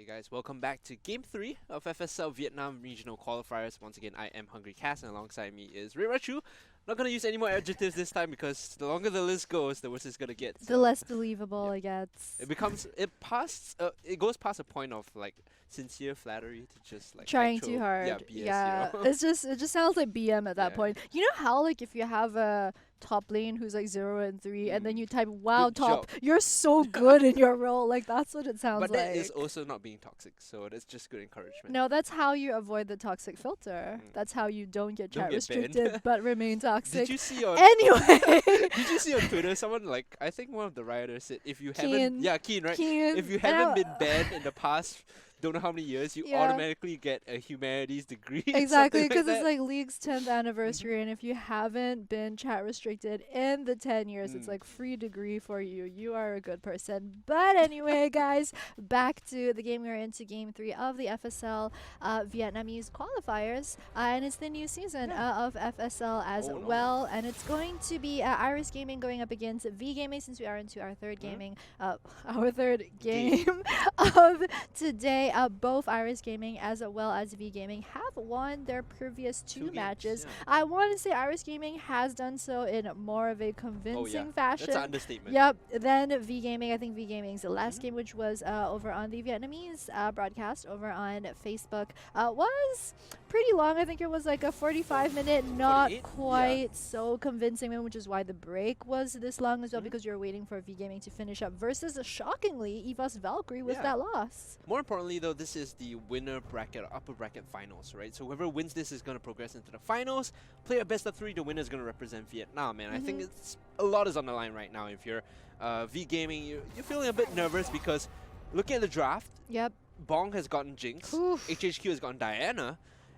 Guys, welcome back to Game 3 of FSL Vietnam Regional Qualifiers. Once again, I am Hungry Cass, and alongside me is Chu. Not gonna use any more adjectives this time because the longer the list goes, the worse it's gonna get. The less believable yeah. it gets. It goes past a point of like sincere flattery to just like Trying actual, too hard. Yeah, BS, yeah. you know? it just sounds like BM at that Yeah. point. You know how like if you have a top lane who's like 0 and 3 and then Mm. you type wow Good top, job. you're so good in your role. Like that's what it sounds But like. that is also not being toxic, so that's just good encouragement. No, that's how you avoid the toxic filter. Mm. That's how you don't get Don't chat get banned. restricted but remain toxic. Did you see on Anyway. Did you see on Twitter someone like I think one of the rioters said if you Keen. haven't Keen, right? Keen. If you And haven't I- been banned in the past don't know how many years, you Yeah. automatically get a humanities degree. Exactly, because because it's like League's 10th anniversary, and if you haven't been chat restricted in the 10 years, it's like free degree for you. You are a good person. But anyway, guys, back to the game. We're into Game 3 of the FSL Vietnamese qualifiers, and it's the new season of FSL as Oh, no. well, and it's going to be Iris Gaming going up against V Gaming since we are into our third gaming, our third game of today. Both Iris Gaming as well as V Gaming have won their previous two matches. Yeah. I want to say Iris Gaming has done so in more of a convincing fashion. That's an understatement. Yep. Then V Gaming, I think V Gaming's the last game, which was over on the Vietnamese broadcast over on Facebook, was pretty long. I think it was like a 45-minute, not 48? quite so convincing one, which is why the break was this long as well, because you're waiting for V Gaming to finish up versus, shockingly, Eva's Valkyrie with that loss. More importantly, though, this is the winner bracket or upper bracket finals, right? So whoever wins this is going to progress into the finals. Play a best of 3. The winner is going to represent Vietnam, and I think it's a lot is on the line right now. If you're V Gaming, you're feeling a bit nervous because looking at the draft, Yep. Bong has gotten Jinx, Oof. HHQ has gotten Diana.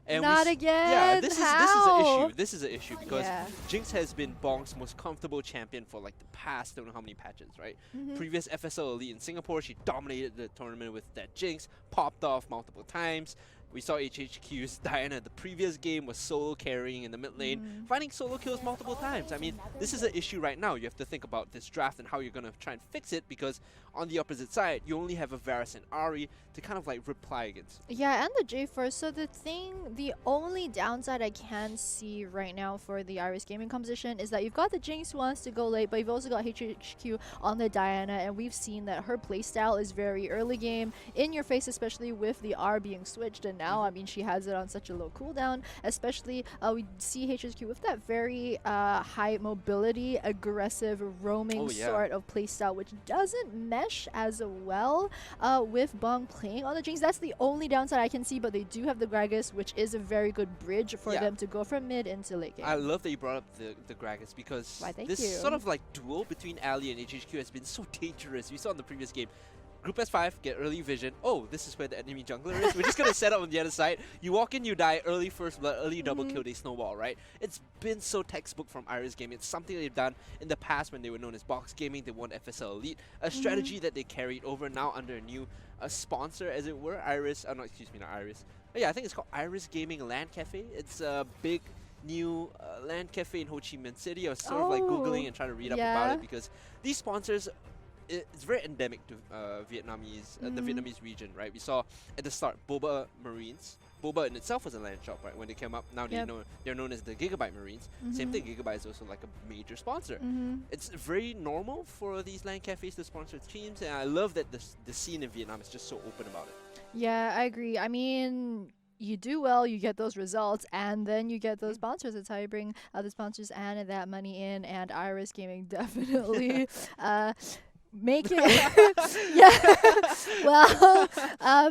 And Not again. Yeah, this is an How? issue. This is an issue because Yeah. Jinx has been Bong's most comfortable champion for like the past don't know how many patches, right? Previous FSL Elite in Singapore, she dominated the tournament with that Jinx, popped off multiple times. We saw HHQ's Diana the previous game was solo carrying in the mid lane, finding solo kills multiple times. I mean, this is an issue right now. You have to think about this draft and how you're going to try and fix it because on the opposite side, you only have a Varus and Ahri to kind of like reply against. Yeah, and the J1st. So the only downside I can see right now for the Iris Gaming composition is that you've got the Jinx who wants to go late, but you've also got HHQ on the Diana, and we've seen that her playstyle is very early game, in your face, especially with the R being switched, and now, I mean, she has it on such a low cooldown, especially we see HHQ with that very high mobility, aggressive, roaming sort of playstyle, which doesn't mesh as well with Bong playing on the Jinx. That's the only downside I can see, but they do have the Gragas, which is a very good bridge for them to go from mid into late game. I love that you brought up the Gragas because this sort of like duel between Ali and HHQ has been so dangerous. We saw in the previous game. Group S5, get early vision. Oh, this is where the enemy jungler is. We're just going to set up on the other side. You walk in, you die. Early first blood, early double kill, they snowball, right? It's been so textbook from Iris Gaming. It's something they've done in the past when they were known as Box Gaming. They won FSL Elite. A strategy that they carried over now under a new sponsor, as it were. Iris, no, excuse me, not Iris. Yeah, I think it's called Iris Gaming LAN Cafe. It's a big new LAN Cafe in Ho Chi Minh City. I was sort of like Googling and trying to read up about it because these sponsors, it's very endemic to Vietnamese, the Vietnamese region, right? We saw at the start Boba Marines. Boba in itself was a land shop, right? When they came up, now they're known as the Gigabyte Marines. Same thing, Gigabyte is also like a major sponsor. It's very normal for these LAN cafes to sponsor teams, and I love that the scene in Vietnam is just so open about it. Yeah, I agree. I mean, you do well, you get those results, and then you get those sponsors. That's how you bring the sponsors and that money in, and Iris Gaming definitely making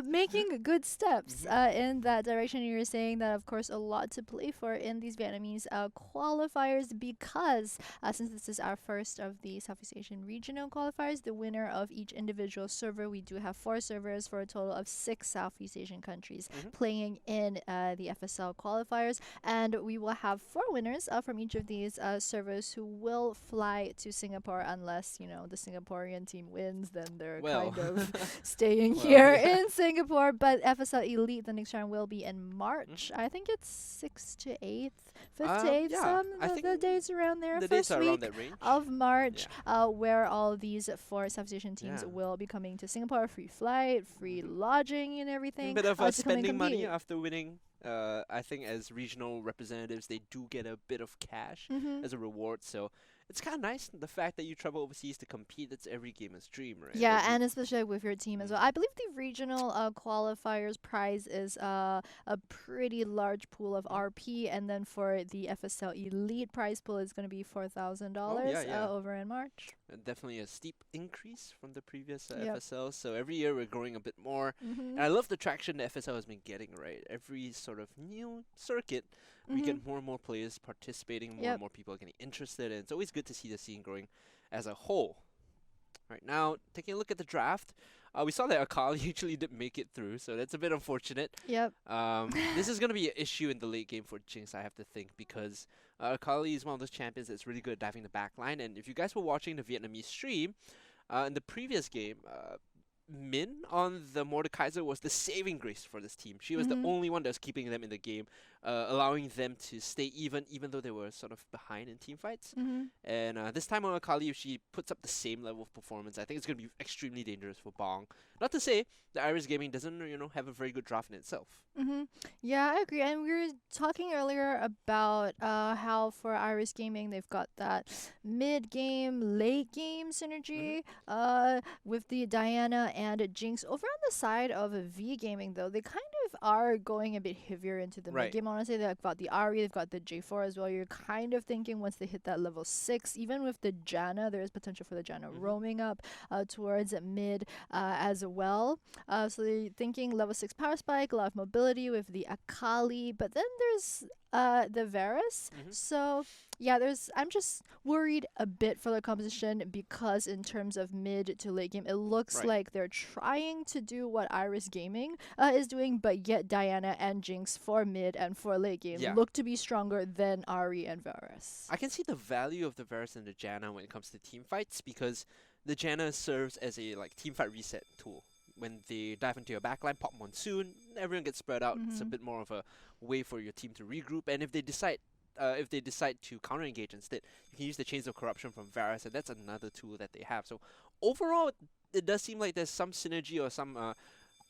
making good steps in that direction. You were saying that, of course, a lot to play for in these Vietnamese qualifiers because since this is our first of the Southeast Asian regional qualifiers, the winner of each individual server, we do have 4 servers for a total of 6 Southeast Asian countries playing in the FSL qualifiers, and we will have 4 winners from each of these servers who will fly to Singapore unless, you know, the Singaporean Korean team wins, then they're Well. kind of staying Well, here yeah. in Singapore. But FSL Elite, the next round will be in March. I think it's 6th to 8th, 5th to 8th, Yeah, I the think dates around there. the dates First are around week that range. of March, where all these 4 substation teams Yeah. will be coming to Singapore. Free flight, free lodging and A everything. bit of to come and spending money compete. after winning. I think as regional representatives, they do get a bit of cash as a reward. So it's kind of nice the fact that you travel overseas to compete. That's every gamer's dream, right? Yeah, and especially with your team as well. I believe the regional qualifiers prize is a pretty large pool of RP, and then for the FSL Elite prize pool is going to be $4,000 over in March. Definitely a steep increase from the previous Yep. FSL. So every year we're growing a bit more. And I love the traction that FSL has been getting, right? Every sort of new circuit, we get more and more players participating, more and more people are getting interested, and it's always good to see the scene growing as a whole. Right now, taking a look at the draft, we saw that Akali actually didn't make it through, so that's a bit unfortunate. Yep. This is going to be an issue in the late game for Jinx, I have to think, because Akali is one of those champions that's really good at diving the backline, and if you guys were watching the Vietnamese stream, in the previous game, Min on the Mordekaiser was the saving grace for this team. She was the only one that was keeping them in the game, allowing them to stay even though they were sort of behind in team fights. And this time on Akali, if she puts up the same level of performance, I think it's going to be extremely dangerous for Bong. Not to say that Iris Gaming doesn't, have a very good draft in itself. Yeah, I agree. And we were talking earlier about how for Iris Gaming, they've got that mid-game, late-game synergy with the Diana and Jinx. Over on the side of V Gaming, though, they kind of are going a bit heavier into the mid-game. Honestly, they've got the Ari, they've got the J4 as well. You're kind of thinking once they hit that level 6, even with the Janna, there is potential for the Janna roaming up towards mid as well. So they're thinking level 6 power spike, a lot of mobility with the Akali, but then there's the Varus. So yeah, I'm just worried a bit for the composition because in terms of mid to late game, it looks like they're trying to do what Iris Gaming is doing, but yet Diana and Jinx for mid and for late game look to be stronger than Ari and Varus. I can see the value of the Varus and the Janna when it comes to team fights, because the Janna serves as a team fight reset tool. When they dive into your backline, pop Monsoon, everyone gets spread out. It's a bit more of a way for your team to regroup. And if they decide to counter engage instead, you can use the Chains of Corruption from Varus, and that's another tool that they have. So overall, it does seem like there's some synergy or some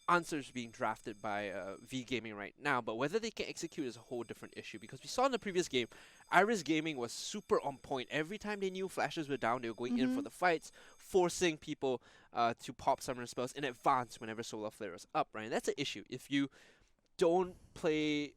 answers being drafted by V Gaming right now, but whether they can execute is a whole different issue, because we saw in the previous game, Iris Gaming was super on point. Every time they knew flashes were down, they were going in for the fights, forcing people to pop summoner spells in advance whenever Solar Flare is up, right? And that's an issue. If you don't play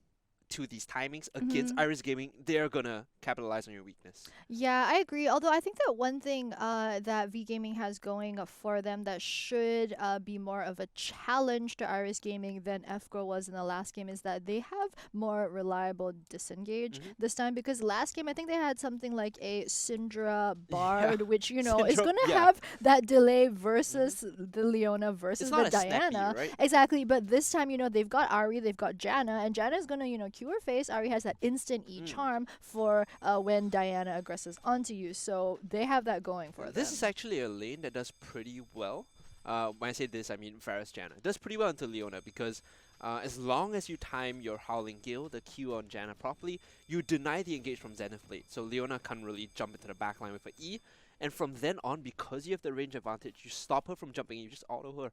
to these timings against Iris Gaming, they're gonna capitalize on your weakness. Yeah, I agree. Although I think that one thing that V Gaming has going for them that should be more of a challenge to Iris Gaming than FGO was in the last game is that they have more reliable disengage this time, because last game I think they had something like a Syndra Bard, which is going to have that delay versus the Leona versus it's the not Diana. Snappy, right? Exactly, but this time they've got Ari, they've got Janna, and Janna is going to cure face. Ari has that instant E-charm for when Diana aggresses onto you, so they have that going for them. This is actually a lane that does pretty well. When I say this, I mean Varus Janna. It does pretty well into Leona, because as long as you time your Howling Gale, the Q on Janna properly, you deny the engage from Zenith Blade, so Leona can't really jump into the backline with an E, and from then on, because you have the range advantage, you stop her from jumping, you just auto her.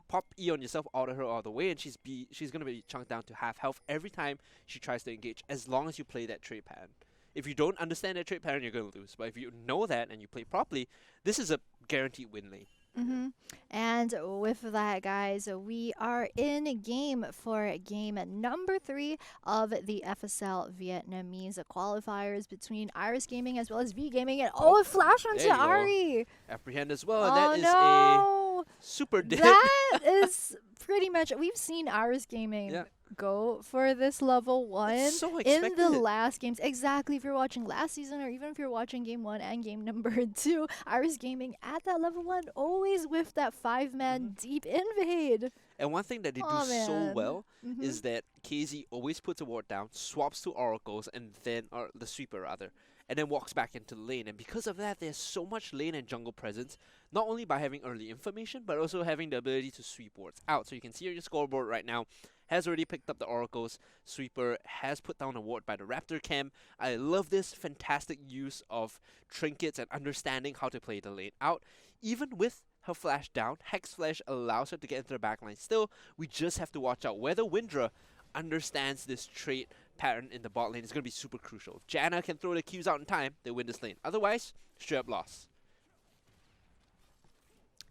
Pop E on yourself, auto her all the way, and she's going to be chunked down to half health every time she tries to engage, as long as you play that trade pattern. If you don't understand that trade pattern, you're going to lose. But if you know that and you play properly, this is a guaranteed win lane. And with that, guys, we are in game for game number 3 of the FSL Vietnamese qualifiers between Iris Gaming as well as V Gaming. And flash onto Ari! Apprehend as well, and that is a super dead. That is pretty much, we've seen Iris Gaming go for this level 1 so in the last games. Exactly, if you're watching last season or even if you're watching game 1 and game number 2, Iris Gaming at that level 1, always with that 5-man deep invade. And one thing that they do so well is that KZ always puts a ward down, swaps to Oracles, and then, or the sweeper rather, and then walks back into the lane. And because of that, there's so much lane and jungle presence, not only by having early information, but also having the ability to sweep wards out. So you can see on your scoreboard right now, has already picked up the oracles. Sweeper has put down a ward by the Raptor Cam. I love this fantastic use of trinkets and understanding how to play the lane out. Even with her flash down, Hex Flash allows her to get into the backline. Still, we just have to watch out whether Windra understands this trait pattern in the bot lane. Is going to be super crucial. If Janna can throw the Qs out in time, they win this lane. Otherwise, straight up loss.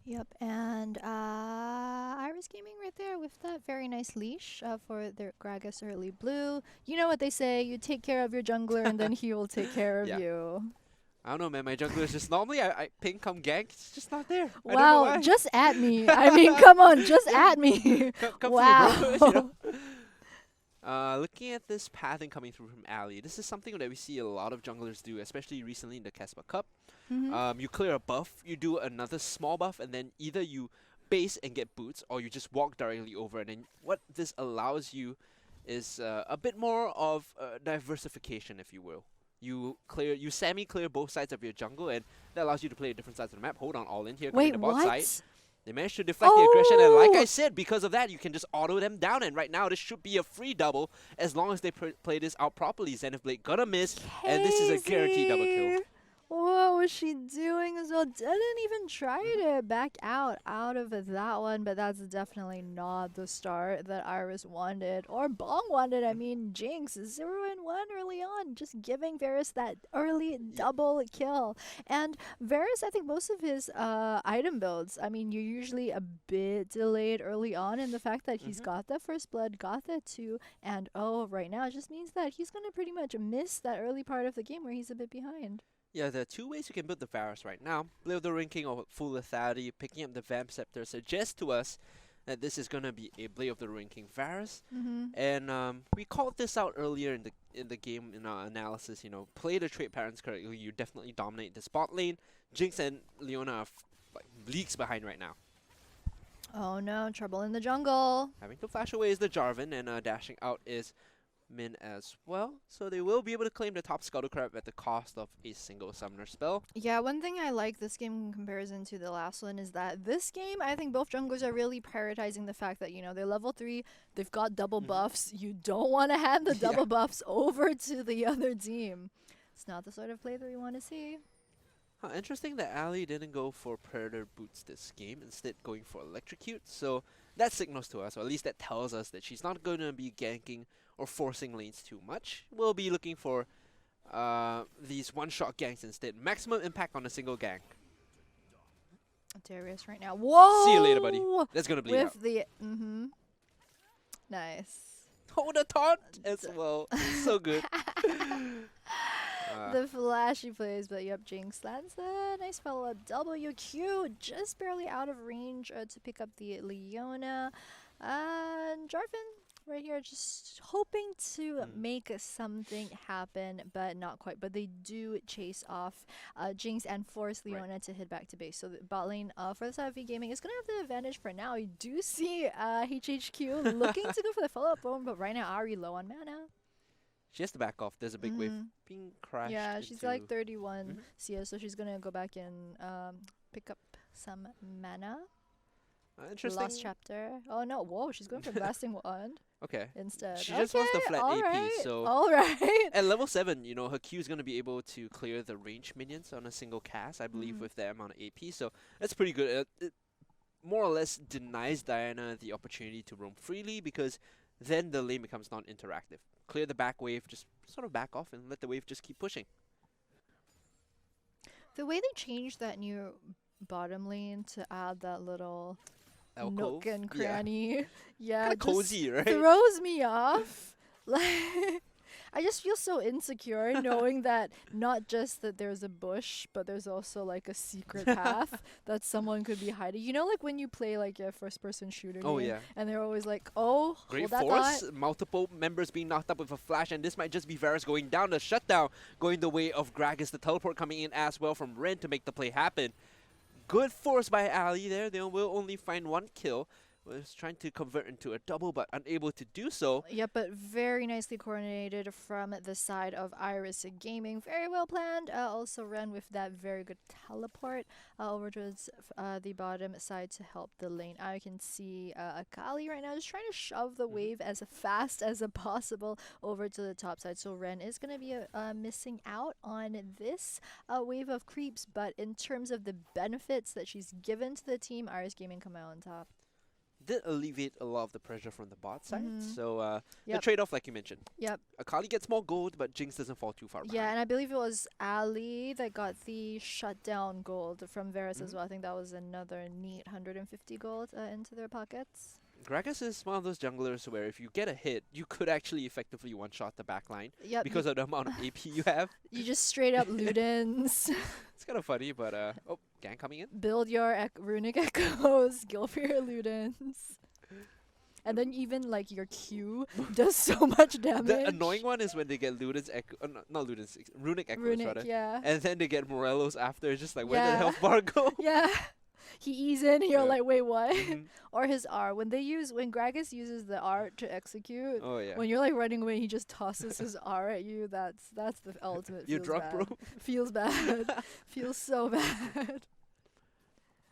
Yep, and Iris Gaming right there with that very nice leash for their Gragas early blue. You know what they say, you take care of your jungler and then he will take care of you. I don't know, man. My jungler is just normally I ping come gank. It's just not there. Wow, just at me. I mean, come on, just at me. Come wow. through, bro. You know? Looking at this pathing coming through from Ali, this is something that we see a lot of junglers do, especially recently in the Casper Cup. You clear a buff, you do another small buff, and then either you base and get boots, or you just walk directly over. And then what this allows you is a bit more of diversification, if you will. You semi-clear both sides of your jungle, and that allows you to play different sides of the map. Hold on, all in here, coming to bot side. They managed to deflect the aggression, and like I said, because of that, you can just auto them down. And right now, this should be a free double as long as they play this out properly. Zenithblade gonna miss, and this is a guaranteed double kill. What was she doing as well? Didn't even try to back out of that one, but that's definitely not the start that Iris wanted or Bong wanted. I mean, Jinx 0-1 early on, just giving Varus that early double kill. And Varus, I think most of his item builds, I mean, you're usually a bit delayed early on, and the fact that he's got that first blood, got that 2, and right now just means that he's going to pretty much miss that early part of the game where he's a bit behind. Yeah, there are two ways you can build the Varus right now. Blade of the Ranking or full lethality, picking up the Vamp Scepter suggests to us that this is gonna be a Blade of the Ranking Varus. And we called this out earlier in the game in our analysis. You know, play the trait patterns correctly, you definitely dominate the spot lane. Jinx and Leona are like leagues behind right now. Oh no, trouble in the jungle. Having to flash away is the Jarvan, and dashing out is Min as well, so they will be able to claim the top Scuttle Crab at the cost of a single summoner spell. Yeah, one thing I like this game in comparison to the last one is that this game, I think both junglers are really prioritizing the fact that, you know, they're level 3, they've got double buffs, you don't want to hand the double buffs over to the other team. It's not the sort of play that we want to see. Interesting that Ali didn't go for Predator Boots this game, instead going for Electrocute, so that signals to us, or at least that tells us that she's not going to be ganking or forcing lanes too much. We'll be looking for these one-shot ganks instead. Maximum impact on a single gank. Darius right now. Whoa! See you later, buddy. That's going to bleed out. With the... Nice. Hold a taunt as well. So good. The flashy plays, but yep, Jinx lands a nice follow-up WQ, just barely out of range to pick up the Leona. And Jarvan right here just hoping to make something happen, but not quite. But they do chase off Jinx and force Leona to head back to base. So the bot lane for the side of V Gaming is going to have the advantage for now. You do see HHQ looking to go for the follow-up roam, but right now Ari low on mana. She has to back off. There's a big wave being crashed. Yeah, she's like 31 CS, so she's going to go back and pick up some mana. Interesting. Last chapter. Oh no, whoa, she's going for Blasting Wand. Okay. Instead. She just wants the flat AP, so... Alright. At level 7, you know, her Q is going to be able to clear the range minions on a single cast, I believe, with that amount of AP, so that's pretty good. It more or less denies Diana the opportunity to roam freely, because then the lane becomes non-interactive. Clear the back wave, just sort of back off and let the wave just keep pushing. The way they changed that new bottom lane to add that little alcove, nook and cranny, yeah, kinda cozy, right? Throws me off. Like, I just feel so insecure knowing that not just that there's a bush, but there's also like a secret path that someone could be hiding. You know, like when you play like a first-person shooter game, and they're always like, "Oh, great hold force, that multiple members being knocked up with a flash, and this might just be Varus going down. The shutdown going the way of Gragas. The teleport coming in as well from Ren to make the play happen. Good force by Ali there. They will only find one kill. was trying to convert into a double, but unable to do so. Yeah, but very nicely coordinated from the side of Iris Gaming. Very well planned. Also ran with that very good teleport over towards the bottom side to help the lane. I can see Akali right now just trying to shove the wave as fast as possible over to the top side. So Ren is going to be missing out on this wave of creeps, but in terms of the benefits that she's given to the team, Iris Gaming come out on top. Did alleviate a lot of the pressure from the bot side. So the trade-off, like you mentioned. Yep. Akali gets more gold, but Jinx doesn't fall too far behind. Yeah, and I believe it was Ali that got the shutdown gold from Varus as well. I think that was another neat 150 gold into their pockets. Gragas is one of those junglers where if you get a hit, you could actually effectively one-shot the backline because of the amount of AP you have. You just straight up Ludens. It's kind of funny, but oh, gang coming in. Build your runic echoes, go for your Ludens. And then even like your Q does so much damage. The annoying one is when they get Ludens echo, not Ludens, runic echoes rather. Yeah. And then they get Morellos after. It's just like, where did the health bar go? Yeah. He ease in, you're like, wait, what? Or his R. When Gragas uses the R to execute, when you're like running away, he just tosses his R at you. That's the ultimate. You're drunk, bro. Feels bad. Feels so bad.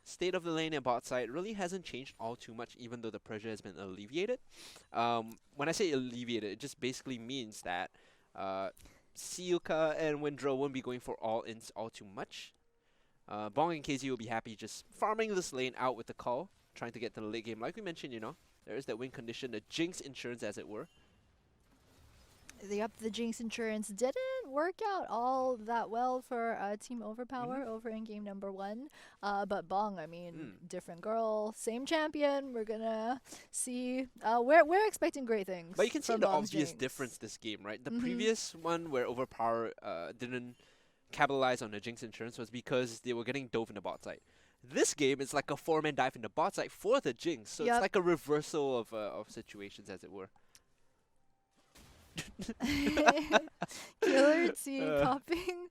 State of the lane and bot side really hasn't changed all too much, even though the pressure has been alleviated. When I say alleviated, it just basically means that Siuka and Windrow won't be going for all-ins all too much. Bong and KZ will be happy just farming this lane out with the call, trying to get to the late game. Like we mentioned, there is that win condition, the Jinx insurance as it were. Yep, the Jinx insurance didn't work out all that well for Team Overpower over in game number 1. But Bong, I mean, different girl, same champion. We're gonna see. We're expecting great things. But you can see the Bong's obvious Jinx. difference this game, right? The previous one where Overpower didn't capitalize on the Jinx insurance was because they were getting dove in the bot side. This game is like a 4-man dive in the bot side for the Jinx, so it's like a reversal of situations, as it were. Killer T popping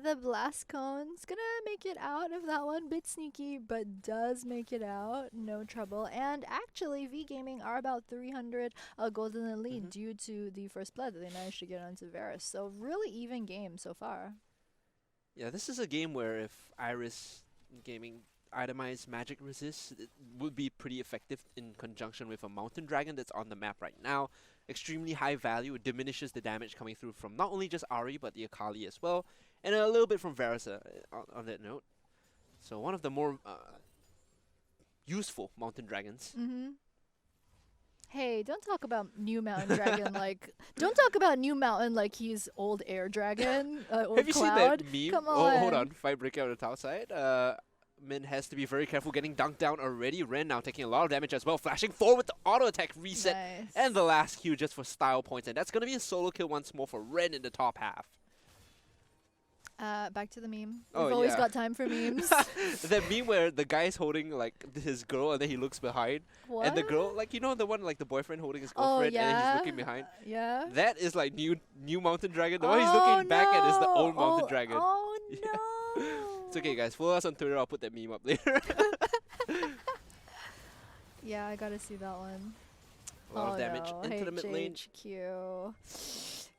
the blast cone's gonna make it out of that one. Bit sneaky, but does make it out. No trouble. And actually, V Gaming are about 300 gold in the lead due to the first blood that they managed to get onto Varus. So really even game so far. Yeah, this is a game where if Iris Gaming itemized magic resist, it would be pretty effective in conjunction with a mountain dragon that's on the map right now. Extremely high value. It diminishes the damage coming through from not only just Ahri but the Akali as well, and a little bit from Varus on that note. So one of the more useful mountain dragons. Hey, don't talk about new mountain dragon like. Don't talk about new mountain like he's old air dragon. Or Have you Cloud. seen that meme? Come on. Oh, hold on. Fight breaking out on the top side. Min has to be very careful getting dunked down already. Ren now taking a lot of damage as well. Flashing forward with the auto attack reset. Nice. And the last Q just for style points. And that's going to be a solo kill once more for Ren in the top half. Back to the meme. We've always got time for memes. That meme where the guy's holding like his girl and then he looks behind. What? And the girl, like the one like the boyfriend holding his girlfriend and then he's looking behind. Yeah. That is like new mountain dragon. The one he's looking back at is the old mountain dragon. Oh no. It's okay, guys. Follow us on Twitter. I'll put that meme up later. Yeah, I gotta see that one. A lot of damage into the mid lane. HQ.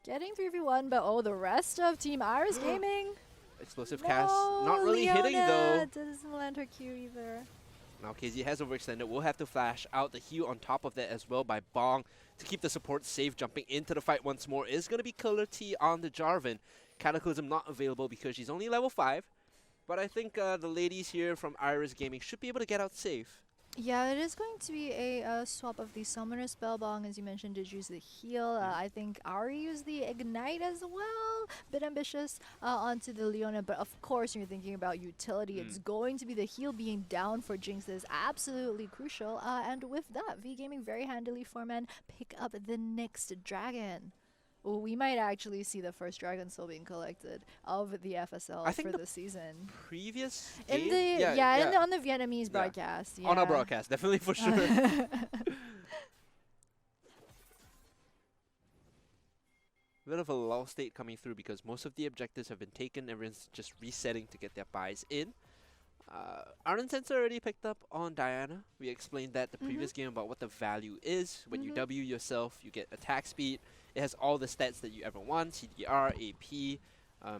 Getting 3v1, but the rest of Team Iris Gaming. Explosive cast. Not really hitting though. Doesn't land her Q either. Now KZ has overextended. We'll have to flash out the heal on top of that as well by Bong to keep the support safe. Jumping into the fight once more is going to be Killer T on the Jarvan. Cataclysm not available because she's only level 5. But I think the ladies here from Iris Gaming should be able to get out safe. Yeah, it is going to be a swap of the Summoner spell. Bong, as you mentioned, did use the heal. I think Ahri used the Ignite as well. Bit ambitious onto the Leona. But of course, when you're thinking about utility, it's going to be the heal being down for Jinx that is absolutely crucial. And with that, V Gaming very handily 4-man pick up the next dragon. We might actually see the first dragon still being collected of the FSL for the season. Previous in game? the on the Vietnamese broadcast. Yeah. On our broadcast, definitely for sure. Bit of a lull state coming through because most of the objectives have been taken. Everyone's just resetting to get their buys in. Arden Sensor already picked up on Diana. We explained that the previous game about what the value is. When you W yourself, you get attack speed. It has all the stats that you ever want, CDR, AP,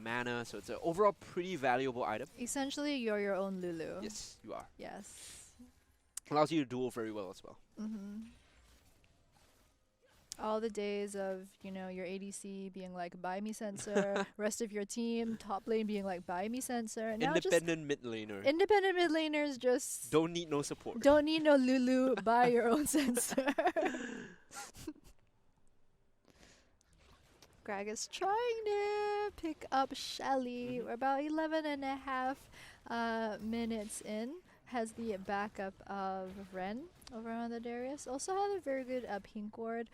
mana, so it's an overall pretty valuable item. Essentially, you're your own Lulu. Yes, you are. Yes. Allows you to duel very well as well. All the days of, you know, your ADC being like, buy me sensor, rest of your team, top lane being like, buy me sensor. Now independent mid laner. Independent mid laners just... Don't need no support. Don't need no Lulu, buy your own sensor. Gragas trying to pick up Shelly. We're about 11.5 minutes in. Has the backup of Ren over on the Darius. Also had a very good pink ward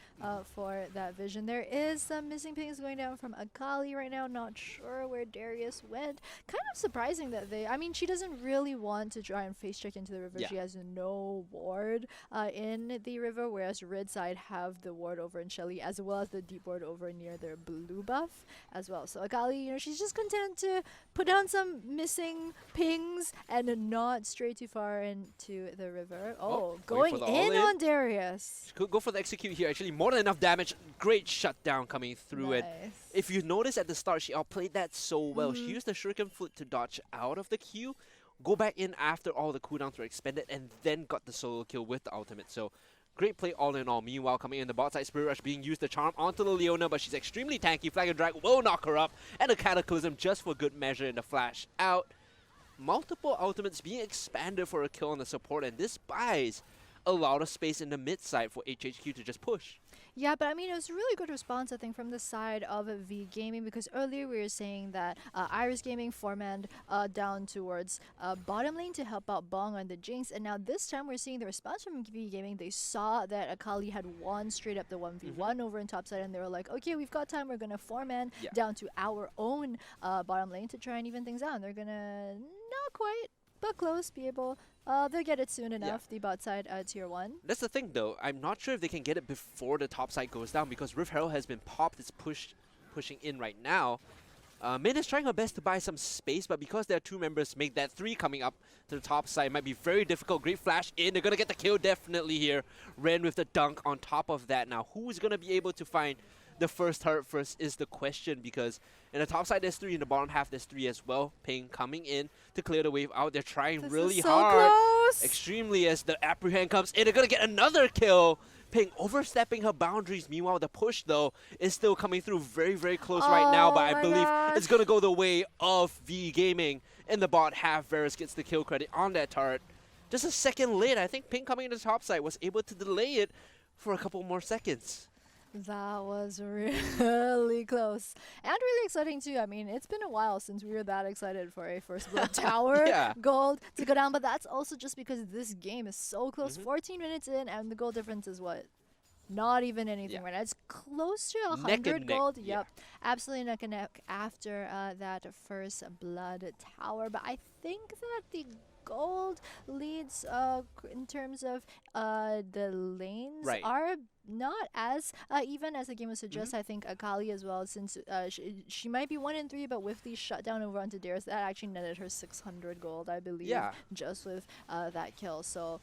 for that vision. There is some missing pings going down from Akali right now. Not sure where Darius went. Kind of surprising that they... I mean, she doesn't really want to try and face check into the river. Yeah. She has no ward in the river, whereas Red side have the ward over in Shelly, as well as the deep ward over near their blue buff as well. So Akali, you know, she's just content to put down some missing pings and not stray too far into the river. Oh, going in on Darius. Could go for the execute here. Actually, more than enough damage. Great shutdown coming through it. If you notice at the start, she outplayed that so well. She used the Shuriken Flute to dodge out of the queue, go back in after all the cooldowns were expended, and then got the solo kill with the ultimate. So great play all in all. Meanwhile, coming in the bot side, Spirit Rush being used to charm onto the Leona, but she's extremely tanky. Flag and Drag will knock her up, and a Cataclysm just for good measure in the flash out. Multiple ultimates being expanded for a kill on the support, and this buys a lot of space in the mid side for HHQ to just push. Yeah, but I mean, it was a really good response, I think, from the side of V Gaming, because earlier we were saying that Iris Gaming four-manned down towards bottom lane to help out Bong on the Jinx, and now this time we're seeing the response from V Gaming. They saw that Akali had won straight up the 1v1 over in top side, and they were like, okay, we've got time, we're gonna four-man down to our own bottom lane to try and even things out, and they're gonna, not quite, but close, be able... they'll get it soon enough, the bot side tier 1. That's the thing though, I'm not sure if they can get it before the top side goes down, because Rift Herald has been popped, it's pushing in right now. Min is trying her best to buy some space, but because there are two members make that 3 coming up to the top side, might be very difficult. Great flash in, they're gonna get the kill definitely here. Ren with the dunk on top of that. Now who's gonna be able to find the first turret first is the question, because in the top side there's 3, in the bottom half there's 3 as well. Ping coming in to clear the wave out. They're trying really hard. Close. Extremely, as the apprehend comes in. They're gonna get another kill. Ping overstepping her boundaries. Meanwhile, the push though is still coming through very, very close right now, but I believe it's gonna go the way of V Gaming in the bot half. Varus gets the kill credit on that turret. Just a second late. I think Ping coming to the top side was able to delay it for a couple more seconds. That was really close. And really exciting too. I mean, it's been a while since we were that excited for a First Blood Tower gold to go down, but that's also just because this game is so close. 14 minutes in, and the goal difference is what? Not even anything right now. It's close to 100 gold. Yep. Absolutely neck and neck after that First Blood Tower. But I think that the gold leads in terms of the lanes are not as even as the game would suggest. I think Akali as well, since she might be 1 in 3, but with the shutdown over onto Darius, that actually netted her 600 gold, I believe, just with that kill. So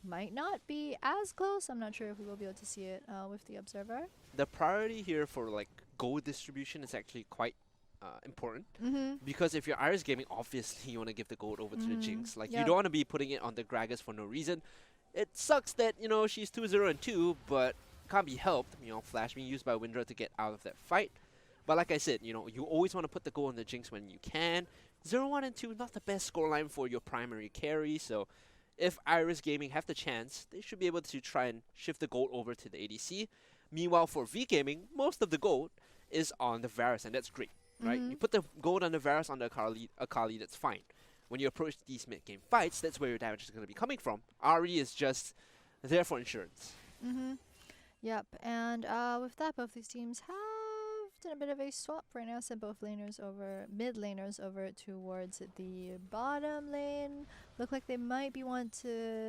might not be as close. I'm not sure if we will be able to see it with the observer. The priority here for like gold distribution is actually quite important, because if you're Iris Gaming, obviously you want to give the gold over to the Jinx. Like you don't want to be putting it on the Gragas for no reason. It sucks that, you know, she's 2-0-2, but can't be helped. You know, Flash being used by Windra to get out of that fight. But like I said, you know, you always want to put the gold on the Jinx when you can. 0-1-2, not the best scoreline for your primary carry. So if Iris Gaming have the chance, they should be able to try and shift the gold over to the ADC. Meanwhile, for V Gaming, most of the gold is on the Varus, and that's great. Right? You put the gold on the Varus on the Akali, that's fine. When you approach these mid-game fights, that's where your damage is going to be coming from. Ahri is just there for insurance. Yep, and with that, both these teams have Did a bit of a swap right now, sent both mid laners over towards the bottom lane. Look like they might be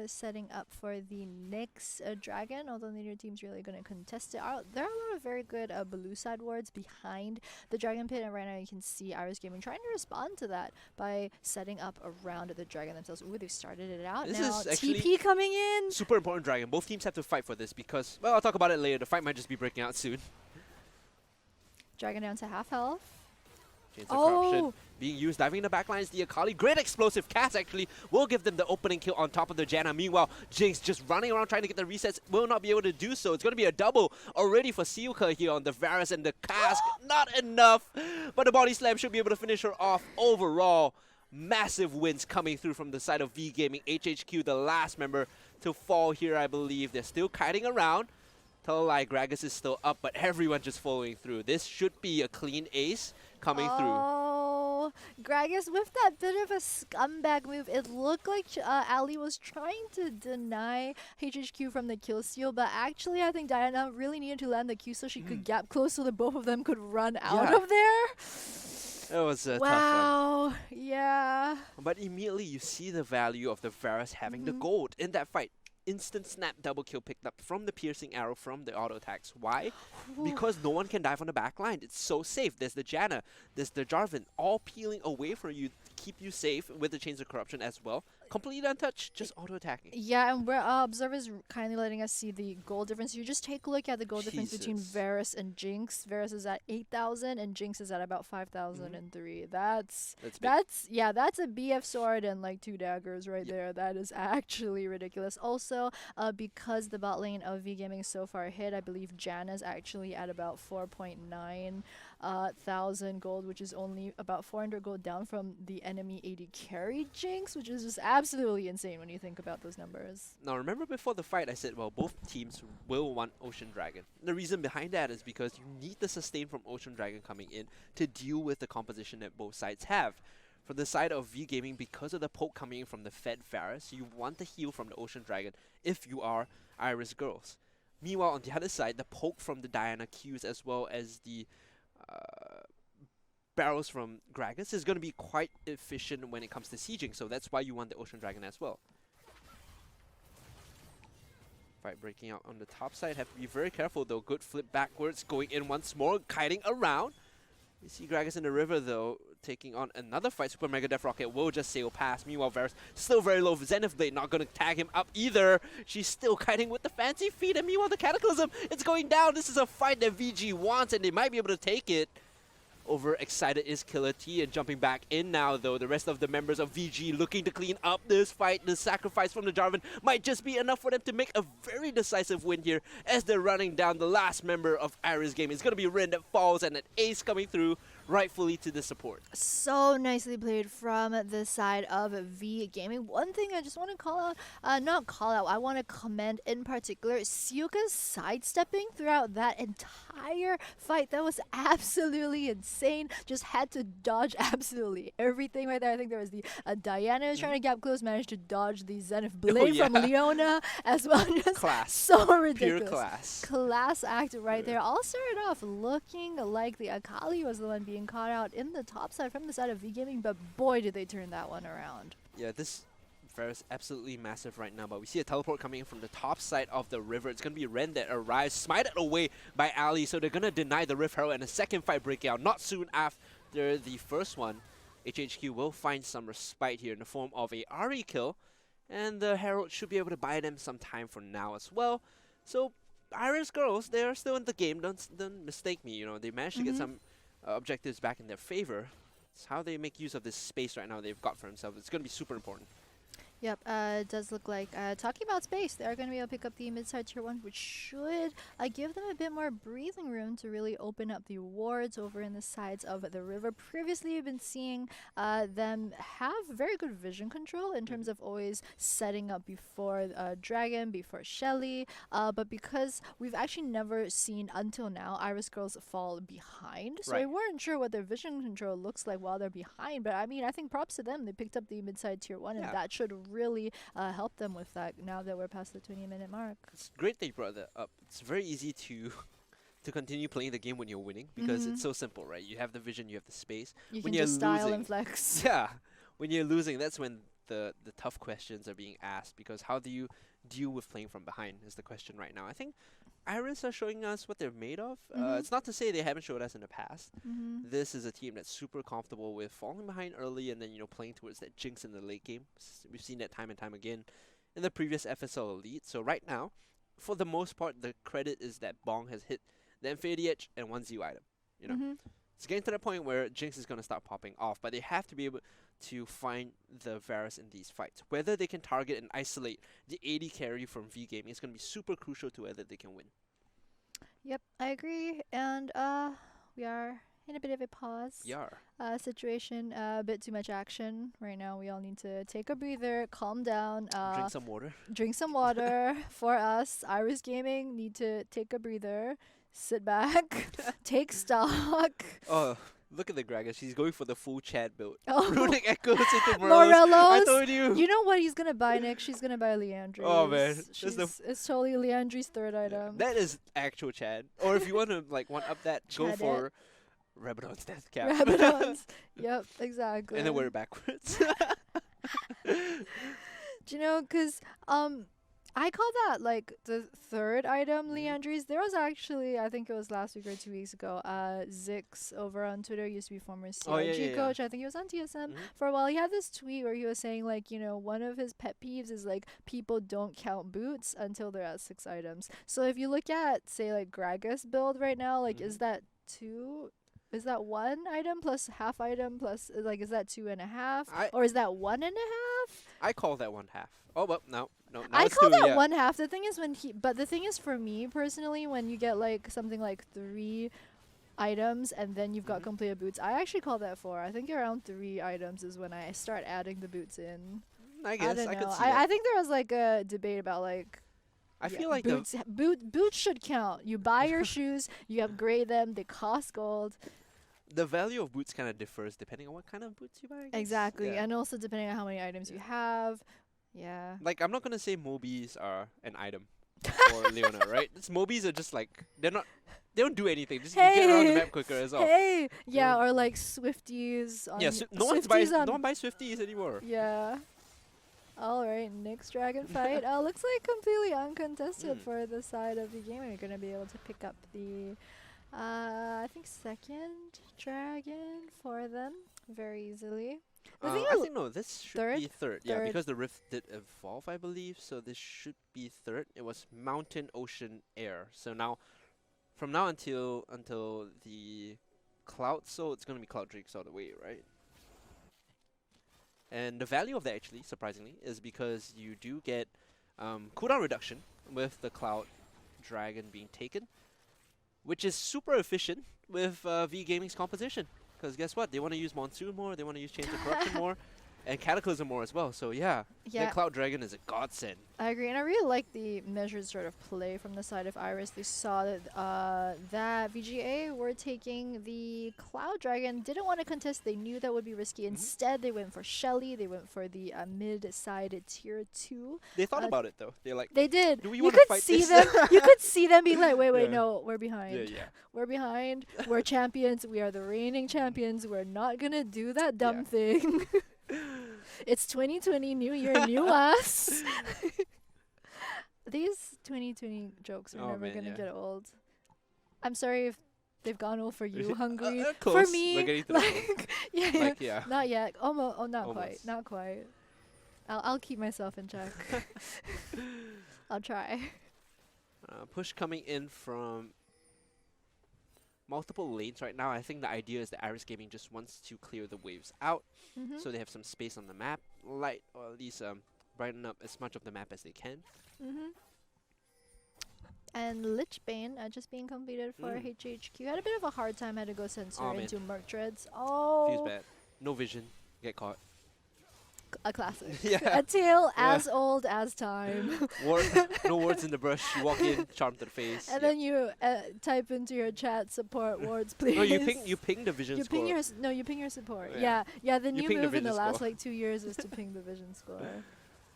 setting up for the next dragon, although neither team's really going to contest it. There are a lot of very good blue side wards behind the dragon pit, and right now you can see Iris Gaming trying to respond to that by setting up around the dragon themselves. Ooh, they've started it out this now. Is actually TP coming in. Super important dragon. Both teams have to fight for this because, well, I'll talk about it later. The fight might just be breaking out soon. Dragon down to half health. Chains of Corruption being used, diving in the backlines. The Akali, great explosive cast actually will give them the opening kill on top of the Janna. Meanwhile, Jinx just running around trying to get the resets, will not be able to do so. It's going to be a double already for Sealka here on the Varus and the cask. Not enough, but the body slam should be able to finish her off. Overall, massive wins coming through from the side of V Gaming. HHQ, the last member to fall here, I believe. They're still kiting around. Tell a lie, Gragas is still up, but everyone just following through. This should be a clean ace coming through. Oh, Gragas with that bit of a scumbag move. It looked like Ali was trying to deny HHQ from the kill steal, but actually I think Diana really needed to land the Q so she could gap close so that both of them could run out of there. It was a tough one. Wow, yeah. But immediately you see the value of the Varus having the gold in that fight. Instant snap double kill picked up from the piercing arrow from the auto attacks. Why? Because no one can dive on the back line. It's so safe. There's the Janna, there's the Jarvan, all peeling away from you to keep you safe with the Chains of Corruption as well. Completely untouched, just auto attacking. Yeah, and we're Observer's kindly letting us see the goal difference. You just take a look at the goal difference between Varus and Jinx. Varus is at 8,000 and Jinx is at about 5,003. That's a BF sword and like 2 daggers right there. That is actually ridiculous. Also, because the bot lane of V Gaming is so far ahead, I believe Janna's actually at about 4.9 thousand gold, which is only about 400 gold down from the enemy AD carry Jinx, which is just absolutely insane when you think about those numbers. Now remember before the fight I said, well, both teams will want Ocean Dragon. The reason behind that is because you need the sustain from Ocean Dragon coming in to deal with the composition that both sides have. From the side of V Gaming, because of the poke coming in from the Fed Varus, you want the heal from the Ocean Dragon if you are Iris Girls. Meanwhile, on the other side, the poke from the Diana Qs as well as the barrels from Gragas is going to be quite efficient when it comes to sieging, so that's why you want the Ocean Dragon as well. Fight breaking out on the top side. Have to be very careful though. Good flip backwards, going in once more, kiting around. You see Gragas in the river though, taking on another fight. Super Mega Death Rocket will just sail past. Meanwhile, Varus still very low. Zenith Blade not going to tag him up either. She's still kiting with the fancy feet. And meanwhile, the Cataclysm, it's going down. This is a fight that VG wants and they might be able to take it. Overexcited is Killer T and jumping back in now though. The rest of the members of VG looking to clean up this fight. The sacrifice from the Jarvan might just be enough for them to make a very decisive win here as they're running down the last member of Iris Gaming. It's going to be Rin that falls and an ace coming through rightfully to the support. So nicely played from the side of V Gaming. One thing I just want to call out, I want to commend in particular Sealka's sidestepping throughout that entire fight. That was absolutely insane. Just had to dodge absolutely everything right there. I think there was the Diana was trying to gap close, managed to dodge the Zenith Blade from Leona as well. Just class. So ridiculous. Pure class. Class act right there. All started off looking like the Akali was the one being caught out in the top side from the side of V Gaming, but boy did they turn that one around. Yeah, this Varus absolutely massive right now, but we see a teleport coming in from the top side of the river. It's going to be Ren that arrives, smited away by Ali, so they're going to deny the Rift Herald and a second fight breaking out. Not soon after the first one, HHQ will find some respite here in the form of a Ahri kill, and the Herald should be able to buy them some time for now as well. So Iris Girls, they're still in the game, don't mistake me, you know, they managed to get some objectives back in their favor. It's how they make use of this space right now they've got for themselves. It's going to be super important. Yep, it does look like, talking about space, they're going to be able to pick up the mid-side tier 1, which should give them a bit more breathing room to really open up the wards over in the sides of the river. Previously, we've been seeing them have very good vision control in terms of always setting up before Dragon, before Shelly, but because we've actually never seen until now Iris Girls fall behind, so we weren't sure what their vision control looks like while they're behind, but I mean, I think props to them. They picked up the mid-side tier 1, and that should really help them with that now that we're past the 20-minute mark. It's great they brought that up. It's very easy to to continue playing the game when you're winning because it's so simple, right? You have the vision, you have the space. You when can you're just style losing, and flex. yeah, when you're losing, that's when the tough questions are being asked because how do you deal with playing from behind is the question right now. I think Iris are showing us what they're made of. It's not to say they haven't showed us in the past. This is a team that's super comfortable with falling behind early and then, you know, playing towards that jinx in the late game. We've seen that time and time again in the previous FSL Elite. So right now, for the most part, the credit is that Bong has hit the Infinity Edge and 1 ZU item. You know, it's getting to the point where Jinx is going to start popping off, but they have to be able to find the Varus in these fights. Whether they can target and isolate the AD carry from V Gaming is going to be super crucial to whether they can win. Yep, I agree. And we are in a bit of a pause situation, a bit too much action right now. We all need to take a breather, calm down, drink some water. Drink some water for us. Iris Gaming need to take a breather, sit back, take stock. Oh, look at the Gragas. She's going for the full Chad build. Oh. Runic Echoes into Morellos. I told you. You know what he's gonna buy next? She's gonna buy Leandri's. Oh man, it's totally Leandri's third item. That is actual Chad. Or if you want to like one up that, go for Rabadon's Death Cap. Rabadon's. Yep, exactly. And then wear it backwards. Do you know? Cause I call that like the third item, Leandri's. There was actually, I think it was last week or 2 weeks ago, Zix over on Twitter, used to be former CIG coach. I think he was on TSM for a while. He had this tweet where he was saying like, you know, one of his pet peeves is like people don't count boots until they're at 6 items. So if you look at, say, like Gragas build right now, like is that 2? Is that 1 item plus half item plus, like, is that 2.5? Or is that 1.5? I call that 1/2. Oh, well, no. I call that 1/2. The thing is but the thing is for me personally, when you get like something like 3 items and then you've got completed boots, I actually call that 4. I think around 3 items is when I start adding the boots in. I guess I could see I think there was like a debate about like, I feel like boots should count. You buy your shoes, you upgrade them, they cost gold. The value of boots kind of differs depending on what kind of boots you buy. Exactly, and also depending on how many items you have. Yeah. Like, I'm not gonna say Mobies are an item for Leona, right? Mobies are just like, they don't do anything. Just you get around the map quicker as well. Yeah, or like Swifties. No one buys Swifties anymore. Yeah. Alright, next dragon fight. Looks like completely uncontested for the side of the game. We're gonna be able to pick up the I think second dragon for them very easily. I think no, this should be third. Yeah, because the rift did evolve, I believe, so this should be third. It was mountain, ocean, air. So now, from now until the cloud, so it's gonna be cloud drakes all the way, right? And the value of that, actually, surprisingly, is because you do get cooldown reduction with the cloud dragon being taken, which is super efficient with V Gaming's composition. Because guess what? They want to use Monsoon more, they want to use Chains of Corruption more, and Cataclysm more as well. So yeah, that Cloud Dragon is a godsend. I agree, and I really like the measured sort of play from the side of Iris. They saw that that VGA were taking the Cloud Dragon, didn't want to contest, they knew that would be risky. Instead, they went for Shelly, they went for the mid-side tier 2. They thought about it though. They're like, they did. Do we you want could to fight see this? them. You could see them being like, wait, no, we're behind. Yeah. We're behind. We're champions. We are the reigning champions. We're not gonna do that dumb thing. It's 2020, new year, new us. These 2020 jokes are never gonna get old. I'm sorry if they've gone old for you, Hungry. For me, like, not yet. Almost. Not quite. I'll keep myself in check. I'll try. Push coming in from multiple lanes right now. I think the idea is that Iris Gaming just wants to clear the waves out, so they have some space on the map, light, or at least brighten up as much of the map as they can. And Lichbane just being completed for HHQ. Had a bit of a hard time, had to go sensor into Merc Dreads. Feels bad. No vision, get caught. A classic. A tale as old as time. No words in the brush. You walk in, charm to the face. And then you type into your chat, support words, please. No, you ping the vision score. You ping your support. Yeah. The new move in the last like 2 years is to ping the vision score.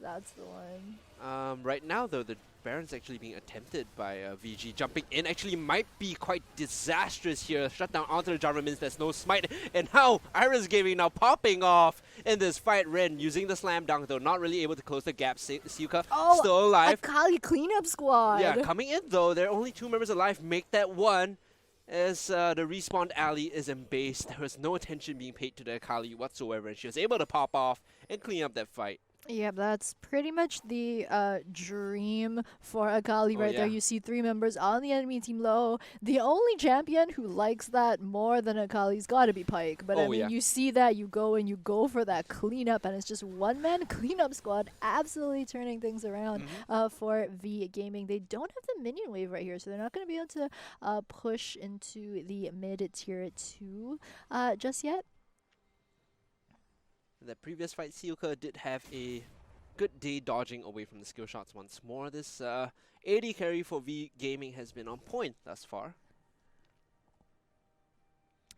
That's the one. Right now, though, the Baron's actually being attempted by VG. Jumping in actually might be quite disastrous here. Shut down onto the Jarvan means there's no smite. And now, Iris Gaming now popping off in this fight. Ren using the slam dunk, though, not really able to close the gap. Siuka still alive. Akali cleanup squad. Yeah, coming in, though. There are only 2 members alive. Make that 1. As the respawn alley is embased. There was no attention being paid to the Akali whatsoever. And she was able to pop off and clean up that fight. Yeah, that's pretty much the dream for Akali right there. You see 3 members on the enemy team low. The only champion who likes that more than Akali's got to be Pyke. But I mean, you see that, you go for that cleanup, and it's just one-man cleanup squad absolutely turning things around for V Gaming. They don't have the minion wave right here, so they're not going to be able to push into the mid-tier 2 just yet. The previous fight, Siuka did have a good day dodging away from the skill shots once more. This AD carry for V Gaming has been on point thus far.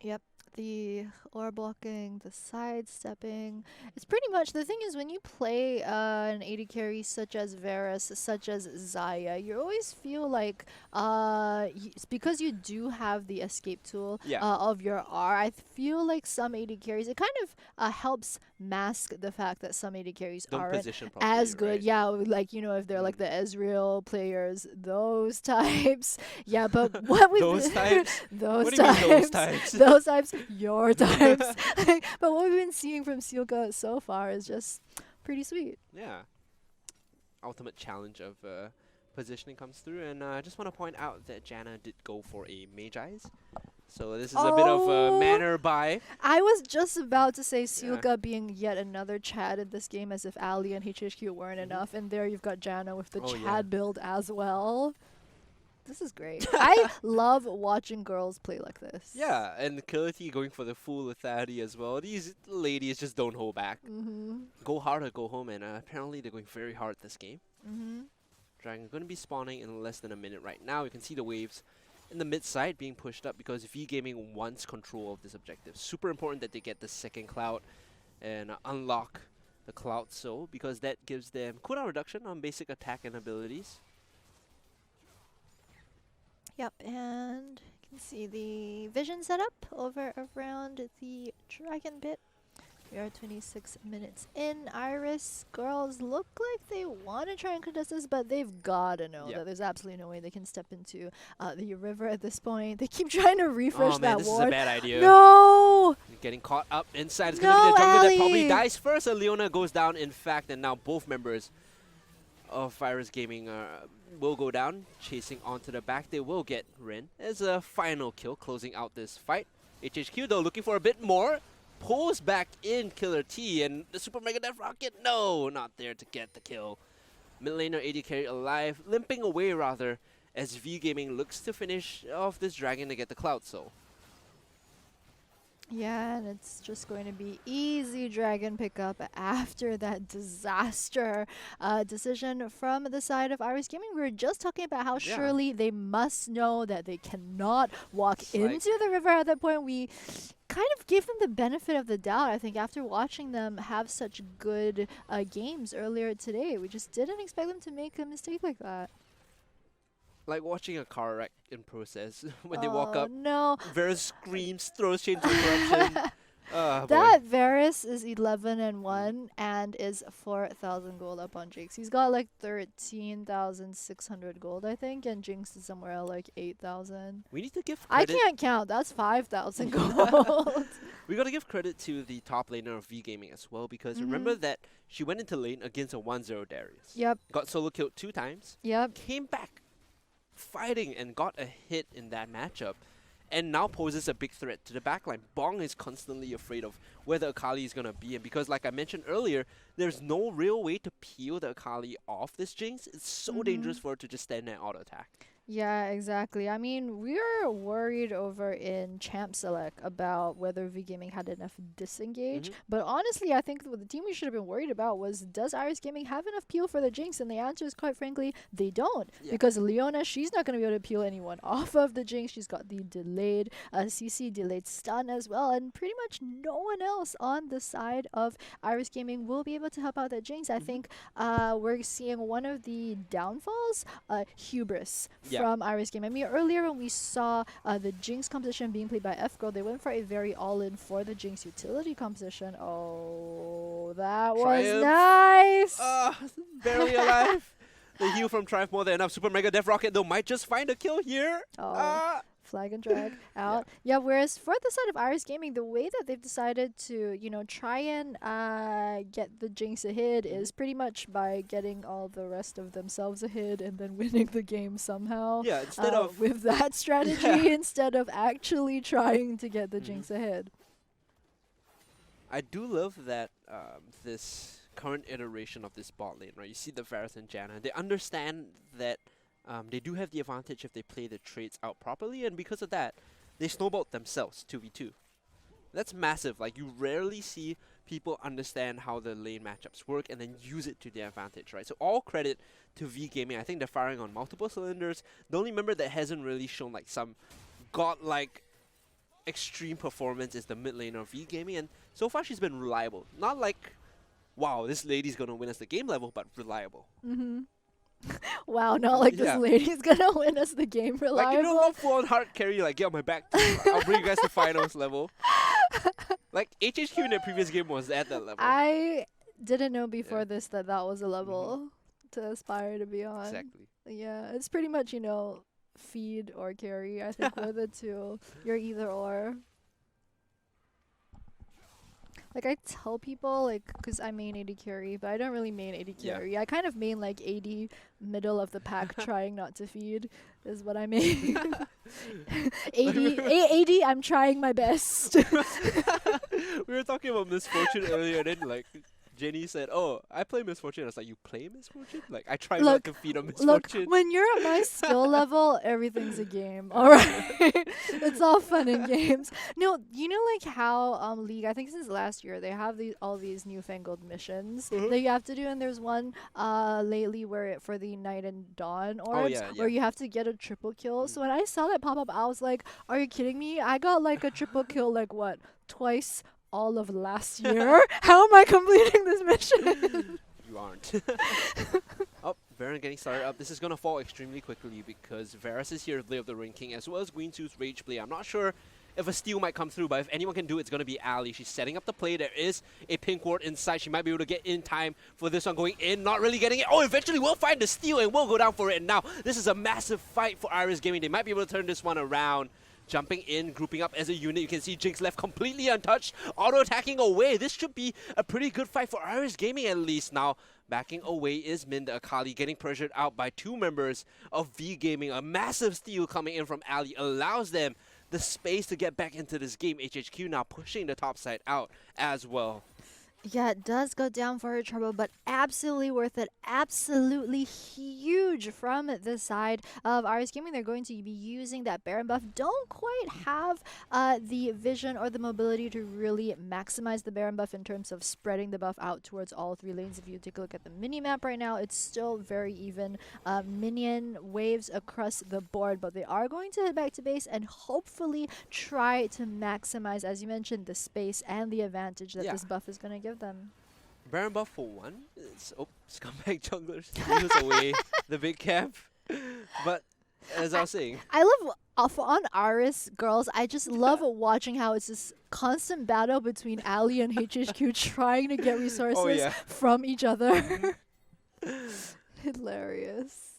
Yep, the aura blocking, the sidestepping. It's pretty much, the thing is, when you play an AD carry such as Varus, such as Xayah, you always feel like, it's because you do have the escape tool of your R, I feel like some AD carries, it kind of helps mask the fact that some AD carries aren't as good. Right? Yeah, like, you know, if they're like the Ezreal players, those types. Yeah, but what we those types? Those what types. Do you mean those types? Those types, your types. But what we've been seeing from Siuka so far is just pretty sweet. Yeah. Ultimate challenge of positioning comes through, and I just want to point out that Janna did go for a Mage Eyes. So this is a bit of a manner buy. I was just about to say Siuka being yet another Chad in this game, as if Ali and HHQ weren't enough, and there you've got Janna with the Chad build as well. This is great. I love watching girls play like this. Yeah, and Killity going for the full lethality as well. These ladies just don't hold back. Go hard or go home, and apparently they're going very hard this game. Dragon going to be spawning in less than a minute right now. You can see the waves in the mid side being pushed up because V Gaming wants control of this objective. Super important that they get the second cloud and unlock the cloud soul, because that gives them cooldown reduction on basic attack and abilities. Yep, and you can see the vision setup over around the dragon bit. We are 26 minutes in. Iris girls look like they want to try and contest this, but they've got to know that there's absolutely no way they can step into the river at this point. They keep trying to refresh that ward. This is a bad idea. No! Getting caught up inside. It's going to be the jungle that probably dies first. Leona goes down, in fact, and now both members of Iris Gaming will go down, chasing onto the back. They will get Rin as a final kill, closing out this fight. HHQ, though, looking for a bit more. Pulls back in Killer T, and the Super Mega Death Rocket, no, not there to get the kill. Mid laner AD carry alive, limping away rather, as V Gaming looks to finish off this dragon to get the Cloud Soul. Yeah, and it's just going to be easy dragon pickup after that disaster decision from the side of Iris Gaming. We were just talking about how surely they must know that they cannot walk into the river at that point. We kind of gave them the benefit of the doubt, I think, after watching them have such good games earlier today. We just didn't expect them to make a mistake like that. Like watching a car wreck in process when they walk up. No. Varus screams, throws chains of corruption. That Varus is 11-1 and is 4,000 gold up on Jinx. He's got like 13,600 gold, I think, and Jinx is somewhere at like 8,000. We need to give credit. I can't count. That's 5,000 gold. We gotta give credit to the top laner of V Gaming as well, because remember that she went into lane against a 1-0 Darius. Yep. Got solo killed 2 times. Yep. Came back fighting and got a hit in that matchup, and now poses a big threat to the backline. Bong is constantly afraid of where the Akali is gonna be, and because like I mentioned earlier, there's no real way to peel the Akali off this Jinx. It's so dangerous for her to just stand there and auto attack. Yeah, exactly. I mean, we are worried over in Champ Select about whether V Gaming had enough disengage. But honestly, I think the team we should have been worried about was, does Iris Gaming have enough peel for the Jinx? And the answer is, quite frankly, they don't. Yeah. Because Leona, she's not going to be able to peel anyone off of the Jinx. She's got the delayed CC, delayed stun as well. And pretty much no one else on the side of Iris Gaming will be able to help out that Jinx. I think we're seeing one of the downfalls, hubris from Iris Game. I mean, earlier when we saw the Jinx composition being played by F-Girl, they went for a very all-in for the Jinx utility composition. Oh, that was nice! Barely alive. The heal from Triumph more than enough. Super Mega Death Rocket, though, might just find a kill here. Flag and drag out. Yeah, whereas for the side of Iris Gaming, the way that they've decided to, try and get the Jinx ahead is pretty much by getting all the rest of themselves ahead and then winning the game somehow. Yeah, instead of with that strategy, instead of actually trying to get the Jinx ahead. I do love that this current iteration of this bot lane, right? You see the Varus and Janna. They understand that they do have the advantage if they play the traits out properly, and because of that, they snowballed themselves 2v2. That's massive. Like, you rarely see people understand how the lane matchups work and then use it to their advantage, right? So all credit to V Gaming. I think they're firing on multiple cylinders. The only member that hasn't really shown like some godlike extreme performance is the mid laner of V Gaming, and so far she's been reliable. Not like, wow, this lady's gonna win us the game level, but reliable. Wow, not like this lady's gonna win us the game reliable. Like, not full-on hard carry, like, get on my back, I'll bring you guys to finals level. Like, HHQ in the previous game was at that level. I didn't know before this that was a level to aspire to be on. Exactly. Yeah, it's pretty much, feed or carry. I think we're the two. You're either or. Like, I tell people, like, because I main AD carry, but I don't really main AD carry. I kind of main, like, AD middle of the pack, trying not to feed, is what I main. AD, I'm trying my best. We were talking about Misfortune earlier, and then, like, Jenny said, "Oh, I play Misfortune." I was like, "You play Misfortune?" Like, I try not to feed on Misfortune. Look, when you're at my skill level, everything's a game. All right, it's all fun and games. No, like how League, I think since last year, they have all these newfangled missions that you have to do, and there's one lately where for the Night and Dawn orbs where you have to get a triple kill. So when I saw that pop up, I was like, "Are you kidding me? I got like a triple kill like what, twice all of last year? How am I completing this mission?" You aren't. Oh, Baron getting started up. This is going to fall extremely quickly because Varus is here to play up the Ring King as well as Guinsoo's Rage Play. I'm not sure if a steal might come through, but if anyone can do it, it's going to be Ali. She's setting up the play. There is a pink ward inside. She might be able to get in time for this one going in. Not really getting it. Oh, eventually we'll find the steal and we'll go down for it. And now this is a massive fight for Iris Gaming. They might be able to turn this one around. Jumping in, grouping up as a unit. You can see Jinx left completely untouched. Auto-attacking away. This should be a pretty good fight for Iris Gaming at least. Now, backing away is Min the Akali, getting pressured out by two members of V Gaming. A massive steal coming in from Ali allows them the space to get back into this game. HHQ now pushing the top side out as well. Yeah, it does go down for her trouble, but absolutely worth it. Absolutely huge from the side of Iris Gaming. They're going to be using that Baron buff. Don't quite have the vision or the mobility to really maximize the Baron buff in terms of spreading the buff out towards all three lanes. If you take a look at the mini-map right now, it's still very even. Minion waves across the board, but they are going to head back to base and hopefully try to maximize, as you mentioned, the space and the advantage that this buff is going to give them. Baron buff for one. It's scumbag junglers steals away the big camp. But as I was saying, I love on Iris girls. I just love watching how it's this constant battle between Ali and HHQ trying to get resources from each other. Hilarious.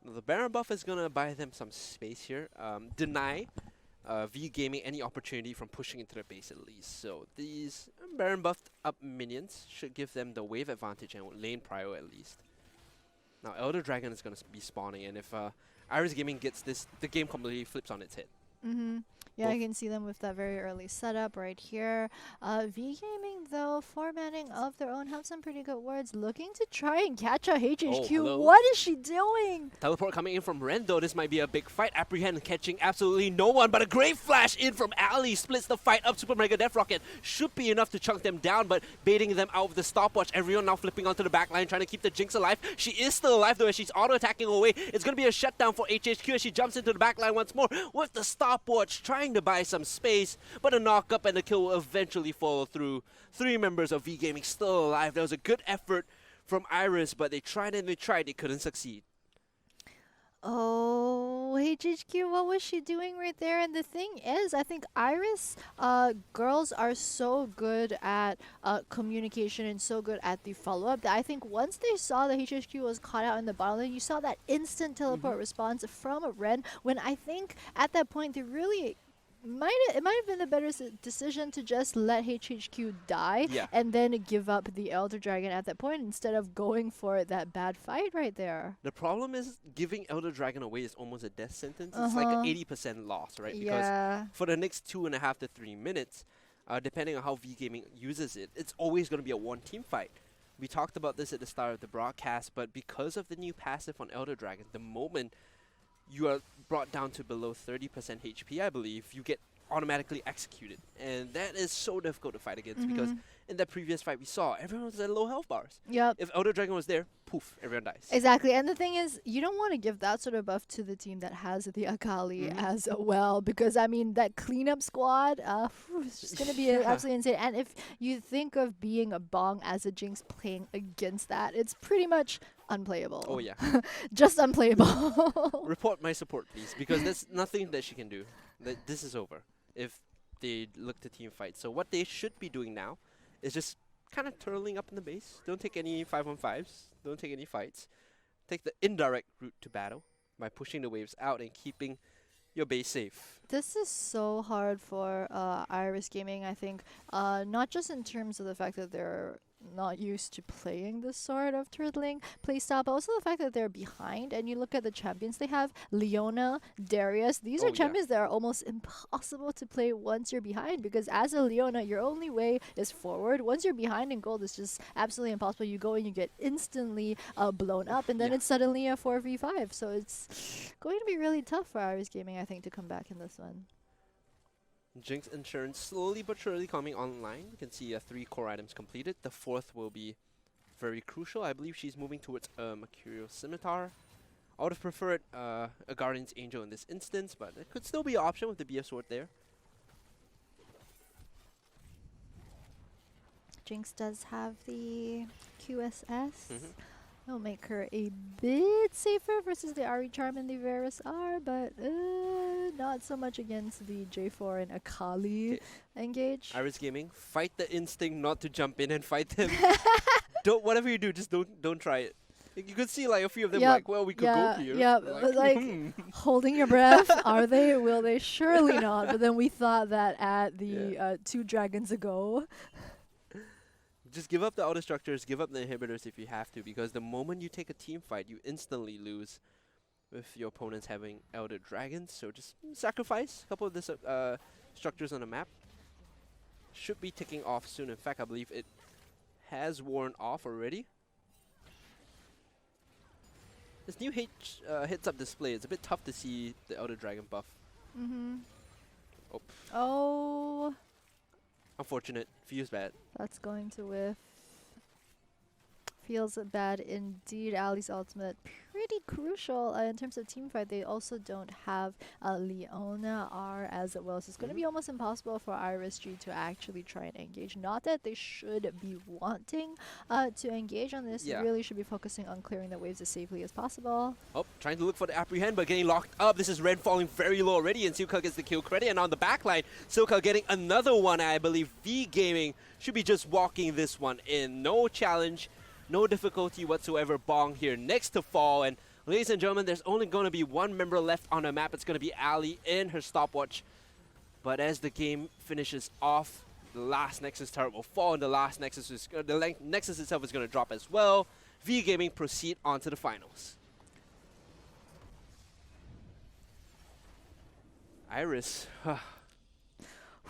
The Baron buff is gonna buy them some space here. Deny V Gaming any opportunity from pushing into the base at least. So these Baron buffed up minions should give them the wave advantage and lane prio at least. Now Elder Dragon is going to be spawning, and if Iris Gaming gets this, the game completely flips on its head. Yeah, I can see them with that very early setup right here. V Gaming, though, formatting of their own, have some pretty good words. Looking to try and catch a HHQ. Oh, what is she doing? Teleport coming in from Ren, though. This might be a big fight. Apprehend catching absolutely no one, but a great flash in from Ali. Splits the fight up. Super Mega Death Rocket should be enough to chunk them down, but baiting them out with the stopwatch. Everyone now flipping onto the back line, trying to keep the Jinx alive. She is still alive, though, as she's auto-attacking away. It's going to be a shutdown for HHQ as she jumps into the back line once more with the stopwatch, trying to buy some space, but a knock-up and the kill will eventually follow through. 3 members of V Gaming still alive. That was a good effort from Iris, but they tried and they tried. They couldn't succeed. Oh, HHQ, what was she doing right there? And the thing is, I think Iris girls are so good at communication and so good at the follow-up that I think once they saw that HHQ was caught out in the bottom lane, you saw that instant teleport response from Ren, when I think at that point they really it might have been a better decision to just let HHQ die and then give up the Elder Dragon at that point instead of going for that bad fight right there. The problem is giving Elder Dragon away is almost a death sentence. It's like an 80% loss, right? Because for the next 2.5 to 3 minutes, depending on how V Gaming uses it, it's always going to be a one-team fight. We talked about this at the start of the broadcast, but because of the new passive on Elder Dragon, the moment you are brought down to below 30% HP, I believe, you get automatically executed. And that is so difficult to fight against because in that previous fight we saw, everyone was at low health bars. Yep. If Elder Dragon was there, poof, everyone dies. Exactly. And the thing is, you don't want to give that sort of buff to the team that has the Akali as well, because, I mean, that cleanup squad, it's just going to be absolutely insane. And if you think of being a Bong as a Jinx playing against that, it's pretty much unplayable. Oh, yeah. Just unplayable. Report my support, please, because there's nothing that she can do. This is over if they look to team fight. So what they should be doing now is just kind of turtling up in the base. Don't take any 5-on-5s. Don't take any fights. Take the indirect route to battle by pushing the waves out and keeping your base safe. This is so hard for Iris Gaming, I think. Not just in terms of the fact that they're not used to playing this sort of turtling playstyle, but also the fact that they're behind. And you look at the champions they have, Leona, Darius. These are champions that are almost impossible to play once you're behind, because as a Leona, your only way is forward. Once you're behind in gold, it's just absolutely impossible. You go and you get instantly blown up, and then it's suddenly a 4v5. So it's going to be really tough for Iris Gaming, I think, to come back in this one. Jinx Insurance slowly but surely coming online. You can see 3 core items completed. The 4th will be very crucial. I believe she's moving towards a Mercurial Scimitar. I would have preferred a Guardian's Angel in this instance, but it could still be an option with the BF Sword there. Jinx does have the QSS. It'll make her a bit safer versus the Ari Charm and the Varus R, but not so much against the J4 and Akali engage. Iris Gaming, fight the instinct not to jump in and fight them. Whatever you do, just don't try it. You could see like a few of them like, well, we could go here. Yeah, like holding your breath. Are they? Will they? Surely not. But then we thought that at the 2 dragons ago. Just give up the auto structures, give up the inhibitors if you have to, because the moment you take a team fight, you instantly lose with your opponents having Elder Dragons. So just sacrifice a couple of the structures on the map. Should be ticking off soon. In fact, I believe it has worn off already. This new heads-up display, it's a bit tough to see the Elder Dragon buff. Oh. Unfortunate. Feels bad. That's going to whiff. Feels bad indeed. Ali's ultimate pretty crucial in terms of team fight. They also don't have Leona R as well, so it's going to be almost impossible for Iris G to actually try and engage. Not that they should be wanting to engage on this. They really should be focusing on clearing the waves as safely as possible. Oh, trying to look for the apprehend, but getting locked up. This is Ren falling very low already, and Silka gets the kill credit. And on the backline, Silka getting another one. I believe V Gaming should be just walking this one in. No challenge. No difficulty whatsoever. Bong here next to fall. And ladies and gentlemen, there's only going to be one member left on the map. It's going to be Ali in her stopwatch. But as the game finishes off, the last Nexus turret will fall, and the last Nexus the Nexus itself is going to drop as well. V Gaming proceed on to the finals. Iris.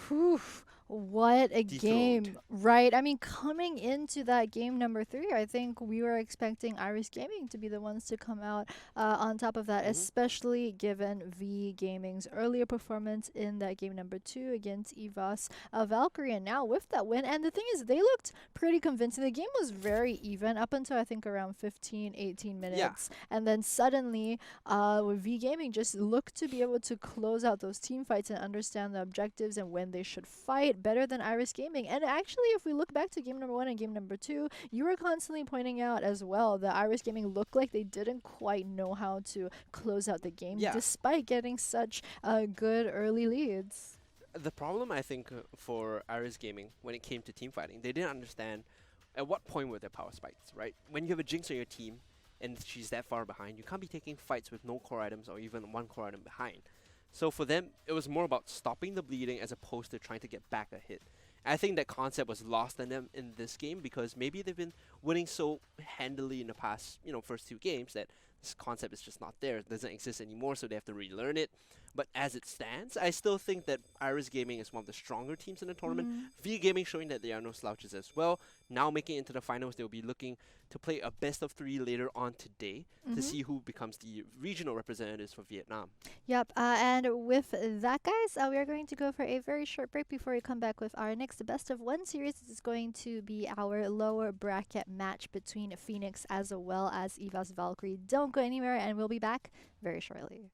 Whew, what a Dethroned. game, right? I mean, coming into that game number 3, I think we were expecting Iris Gaming to be the ones to come out on top of that, especially given V Gaming's earlier performance in that game number 2 against EVOS Valkyrie. And now with that win, and the thing is, they looked pretty convincing. The game was very even up until I think around 15, 18 minutes. And then suddenly, with V Gaming just looked to be able to close out those team fights and understand the objectives and when they should fight better than Iris Gaming. And actually, if we look back to game number 1 and game number 2, you were constantly pointing out as well that Iris Gaming looked like they didn't quite know how to close out the game despite getting such good early leads. The problem, I think, for Iris Gaming when it came to team fighting, they didn't understand at what point were their power spikes, right? When you have a Jinx on your team and she's that far behind, you can't be taking fights with no core items or even one core item behind. So for them, it was more about stopping the bleeding as opposed to trying to get back a hit. I think that concept was lost on them in this game because maybe they've been winning so handily in the past, first 2 games that this concept is just not there. It doesn't exist anymore, so they have to relearn it. But as it stands, I still think that Iris Gaming is one of the stronger teams in the tournament. V Gaming showing that they are no slouches as well. Now making it into the finals, they'll be looking to play a best of 3 later on today to see who becomes the regional representatives for Vietnam. Yep, and with that, guys, we are going to go for a very short break before we come back with our next best of 1 series. This is going to be our lower bracket match between Phoenix as well as EVOS Valkyrie. Don't go anywhere, and we'll be back very shortly.